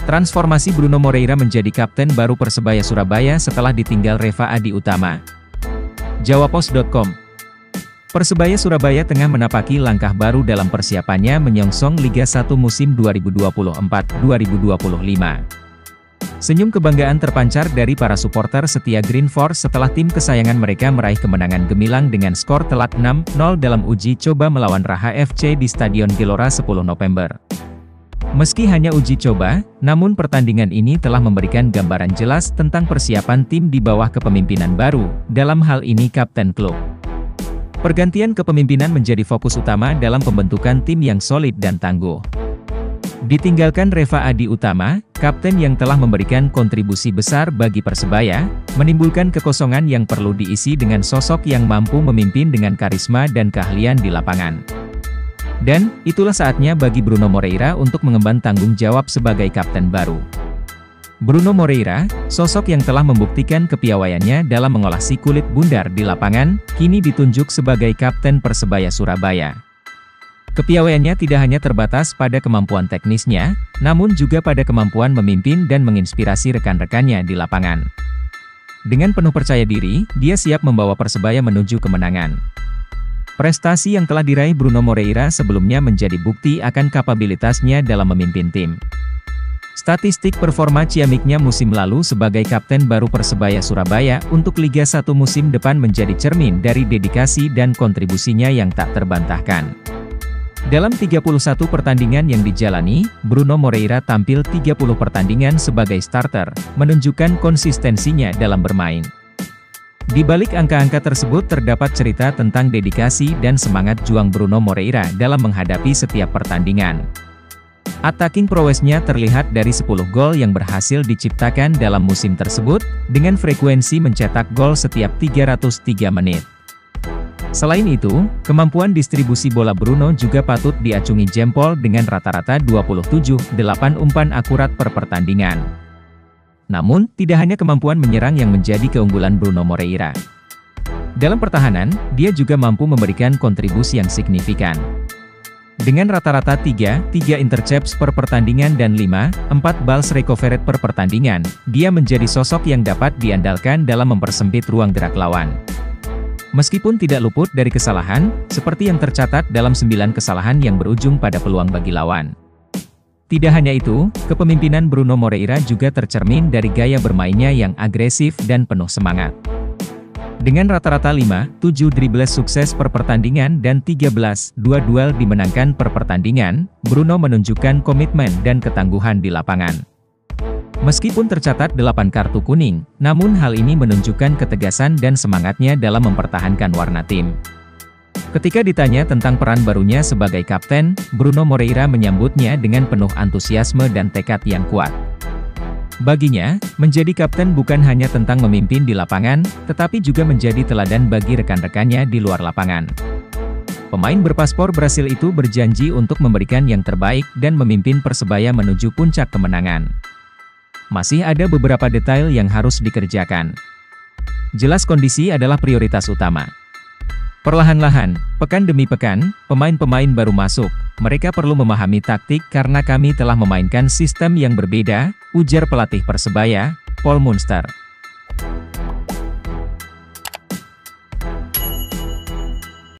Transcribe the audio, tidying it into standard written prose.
Transformasi Bruno Moreira menjadi kapten baru Persebaya Surabaya setelah ditinggal Reva Adi Utama. Jawapos.com. Persebaya Surabaya tengah menapaki langkah baru dalam persiapannya menyongsong Liga 1 musim 2024-2025. Senyum kebanggaan terpancar dari para supporter setia Green Force setelah tim kesayangan mereka meraih kemenangan gemilang dengan skor telak 6-0 dalam uji coba melawan Raha FC di Stadion Gelora 10 November. Meski hanya uji coba, namun pertandingan ini telah memberikan gambaran jelas tentang persiapan tim di bawah kepemimpinan baru, dalam hal ini kapten klub. Pergantian kepemimpinan menjadi fokus utama dalam pembentukan tim yang solid dan tangguh. Ditinggalkan Reva Adi Utama, kapten yang telah memberikan kontribusi besar bagi Persebaya, menimbulkan kekosongan yang perlu diisi dengan sosok yang mampu memimpin dengan karisma dan keahlian di lapangan. Dan, itulah saatnya bagi Bruno Moreira untuk mengemban tanggung jawab sebagai kapten baru. Bruno Moreira, sosok yang telah membuktikan kepiawaiannya dalam mengolah si kulit bundar di lapangan, kini ditunjuk sebagai kapten Persebaya Surabaya. Kepiawaiannya tidak hanya terbatas pada kemampuan teknisnya, namun juga pada kemampuan memimpin dan menginspirasi rekan-rekannya di lapangan. Dengan penuh percaya diri, dia siap membawa Persebaya menuju kemenangan. Prestasi yang telah diraih Bruno Moreira sebelumnya menjadi bukti akan kapabilitasnya dalam memimpin tim. Statistik performa ciamiknya musim lalu sebagai kapten baru Persebaya Surabaya untuk Liga 1 musim depan menjadi cermin dari dedikasi dan kontribusinya yang tak terbantahkan. Dalam 31 pertandingan yang dijalani, Bruno Moreira tampil 30 pertandingan sebagai starter, menunjukkan konsistensinya dalam bermain. Di balik angka-angka tersebut terdapat cerita tentang dedikasi dan semangat juang Bruno Moreira dalam menghadapi setiap pertandingan. Attacking prowessnya terlihat dari 10 gol yang berhasil diciptakan dalam musim tersebut, dengan frekuensi mencetak gol setiap 303 menit. Selain itu, kemampuan distribusi bola Bruno juga patut diacungi jempol dengan rata-rata 27,8 umpan akurat per pertandingan. Namun, tidak hanya kemampuan menyerang yang menjadi keunggulan Bruno Moreira. Dalam pertahanan, dia juga mampu memberikan kontribusi yang signifikan. Dengan rata-rata 3 intercepts per pertandingan dan 5,4 balls recovered per pertandingan, dia menjadi sosok yang dapat diandalkan dalam mempersempit ruang gerak lawan. Meskipun tidak luput dari kesalahan, seperti yang tercatat dalam 9 kesalahan yang berujung pada peluang bagi lawan. Tidak hanya itu, kepemimpinan Bruno Moreira juga tercermin dari gaya bermainnya yang agresif dan penuh semangat. Dengan rata-rata 5,7 dribbles sukses per pertandingan dan 13,2 duel dimenangkan per pertandingan, Bruno menunjukkan komitmen dan ketangguhan di lapangan. Meskipun tercatat 8 kartu kuning, namun hal ini menunjukkan ketegasan dan semangatnya dalam mempertahankan warna tim. Ketika ditanya tentang peran barunya sebagai kapten, Bruno Moreira menyambutnya dengan penuh antusiasme dan tekad yang kuat. Baginya, menjadi kapten bukan hanya tentang memimpin di lapangan, tetapi juga menjadi teladan bagi rekan-rekannya di luar lapangan. Pemain berpaspor Brasil itu berjanji untuk memberikan yang terbaik dan memimpin Persebaya menuju puncak kemenangan. Masih ada beberapa detail yang harus dikerjakan. Jelas kondisi adalah prioritas utama. Perlahan-lahan, pekan demi pekan, pemain-pemain baru masuk. Mereka perlu memahami taktik karena kami telah memainkan sistem yang berbeda, ujar pelatih Persebaya, Paul Munster.